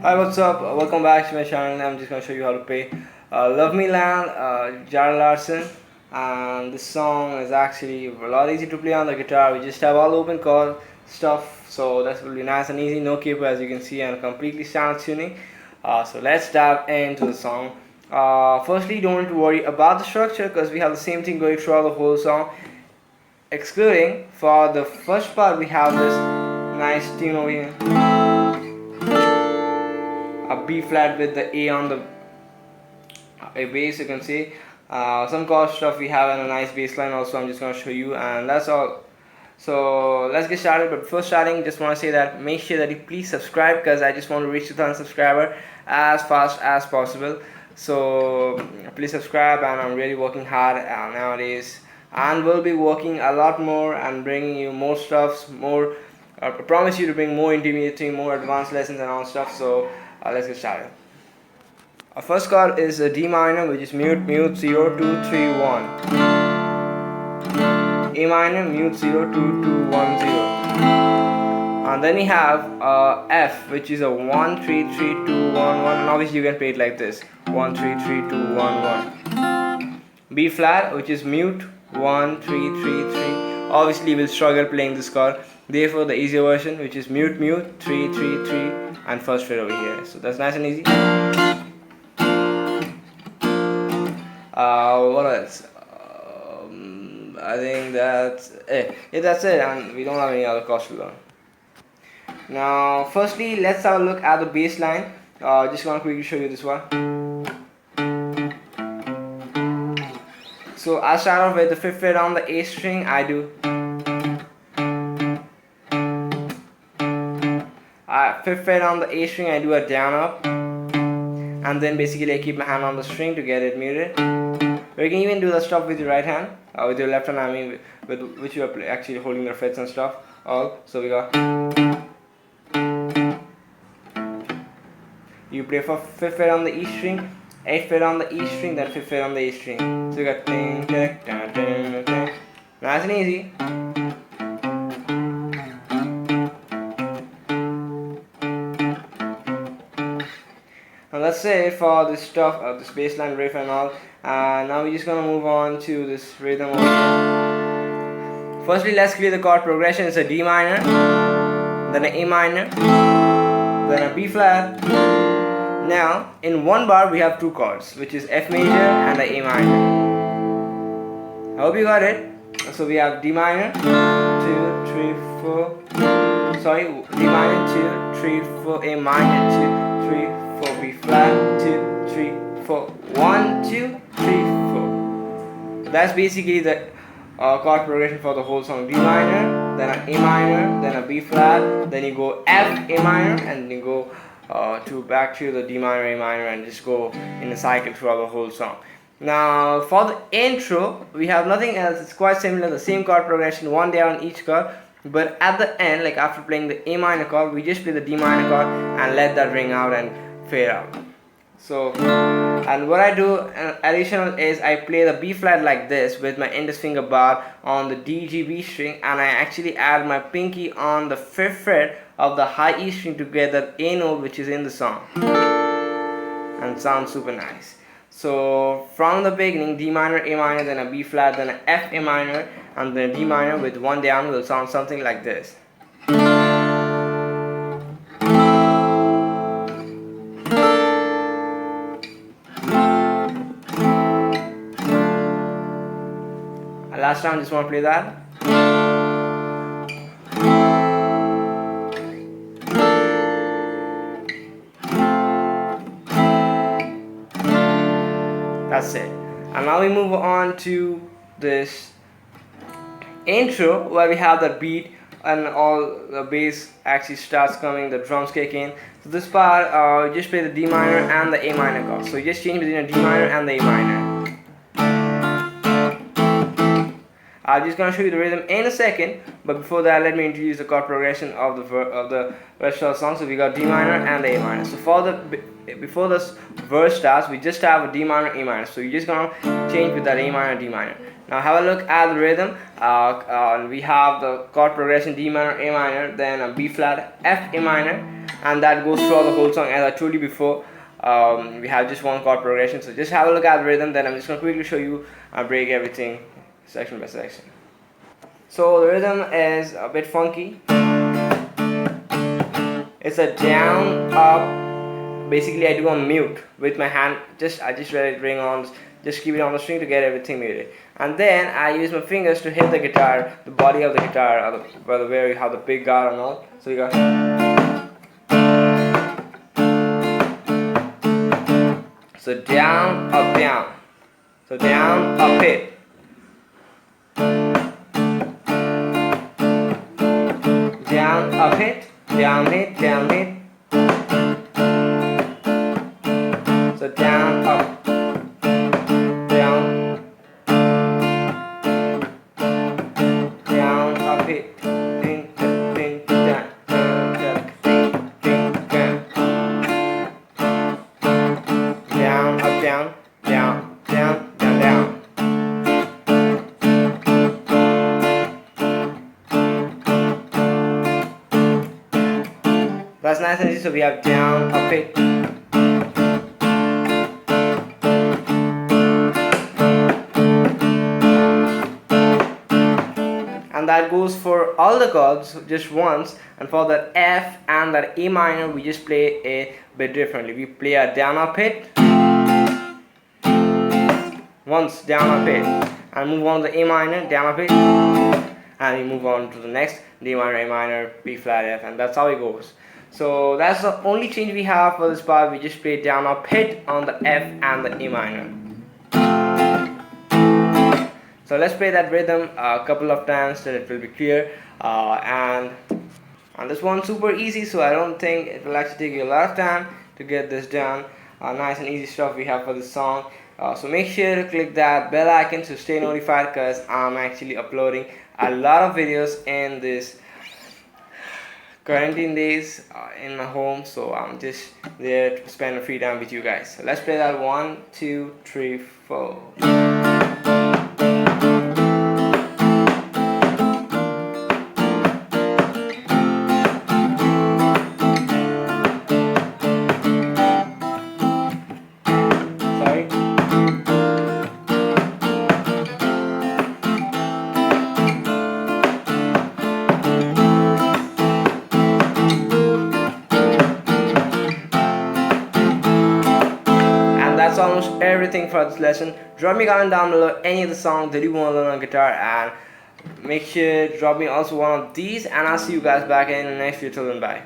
Hi, what's up? Welcome back to my channel. I'm just gonna show you how to play Love Me Land, Zara Larsson. And this song is actually a lot easy to play on the guitar. We just have all open chord stuff, so that's really nice and easy. No capo, as you can see, and completely standard tuning. So let's dive into the song. Firstly, don't worry about the structure because we have the same thing going throughout the whole song, excluding for the first part we have this nice tune over here, a B flat with the A on the a bass, you can see. Some chord stuff we have and a nice bass line also. I'm just going to show you, and that's all. So let's get started. But before starting, just want to say that make sure that you please subscribe, because I just want to reach 2,000 subscribers as fast as possible. So please subscribe, and I'm really working hard nowadays, and we'll be working a lot more and bringing you more stuffs, more I promise you to bring more intermediate thing, more advanced lessons and all stuff. So let's get started. Our first chord is a D minor, which is mute 0 2 3 1. A minor mute 0 2 2 1 0. And then we have F, which is a 1 3 3 2 1 1. And obviously you can play it like this: 1 3 3 2 1 1. B flat, which is mute 1 3 3 3. Obviously we'll struggle playing this chord. Therefore the easier version, which is mute 3 3 3, and first fret over here. So that's nice and easy. What else? I think that's it. Yeah, that's it, and we don't have any other chords to learn. Now, firstly, let's have a look at the bass line. Just want to quickly show you this one. So I start off with the 5th fret on the A string. I do 5th fret on the A string. I do a down up, and then basically I keep my hand on the string to get it muted. Or you can even do the stuff with your right hand, with your left hand, I mean, with which you are actually holding the frets and stuff. So we got, you play for 5th fret on the E string, 8th fret on the E string, then 5th fret on the A string. So you got ding, ding, ding, ding, ding. Nice and easy. And that's it for this stuff, this bassline riff and all. Now we're just gonna move on to this rhythm over here. Firstly, let's clear the chord progression. It's a D minor, then an A minor, then a B flat. Now, in one bar we have two chords, which is F major and the A minor. I hope you got it. So we have D minor, 2 3 4. Sorry, D minor 2 3 4, A minor 2 3 4, B flat 2 3 4, 1 2 3 4. That's basically the chord progression for the whole song. D minor, then an A minor, then a B flat, then you go F, A minor, and you go back to the D minor, A minor, and just go in a cycle throughout the whole song. Now for the intro, we have nothing else. It's quite similar, the same chord progression, one down each chord. But at the end, like after playing the A minor chord, we just play the D minor chord and let that ring out and fade out. So, and what I do additional is I play the B flat like this with my index finger bar on the D, G, B string, and I actually add my pinky on the 5th fret of the high E string to get that A note which is in the song, and it sounds super nice. So from the beginning, D minor, A minor, then a B flat, then an F, A minor, and then a D minor with one down will sound something like this. Last time, just want to play that. That's it. And now we move on to this intro where we have the beat and all the bass actually starts coming, the drums kick in. So this part, you just play the D minor and the A minor chord. So you just change between a D minor and the A minor. I'm just gonna show you the rhythm in a second, but before that, let me introduce the chord progression of the rest of the song. So we got D minor and the A minor. So before this verse starts, we just have a D minor, A minor. So you're just gonna change with that A minor, D minor. Now have a look at the rhythm. We have the chord progression D minor, A minor, then a B flat, F, A minor, and that goes throughout the whole song. As I told you before, we have just one chord progression. So just have a look at the rhythm. Then I'm just gonna quickly show you break everything section by section. So the rhythm is a bit funky. It's a down, up. Basically, I do on mute with my hand. I just let it ring on. Just keep it on the string to get everything muted. And then I use my fingers to hit the guitar, the body of the guitar, where you have the big guard and all. So you got. So down, up, down. So down, up, hit. Down, up, hit, down, hit, down, hit. So down, up, down, down, up, hit, ding, ding, ding, down, down, ding, ding, down, down, up, down, down, down, down, down. That's nice and easy. So we have down, up, hit. And that goes for all the chords just once. And for that F and that A minor, we just play a bit differently. We play a down, up, hit. Once, down, up, hit. And move on to the A minor, down, up, hit. And we move on to the next D minor, A minor, B flat, F, and that's how it goes. So that's the only change we have for this part. We just play down, up, hit on the F and the A minor. So let's play that rhythm a couple of times so it will be clear. And this one's super easy, so I don't think it will actually take you a lot of time to get this done. Nice and easy stuff we have for this song. So make sure to click that bell icon to stay notified, because I'm actually uploading a lot of videos in this quarantine days in my home. So I'm just there to spend a free time with you guys. So let's play that 1, 2, 3, 4. That's almost everything for this lesson. Drop me a comment down below any of the songs that you want to learn on guitar, and make sure to drop me also one of these, and I'll see you guys back in the next video. Till then, bye.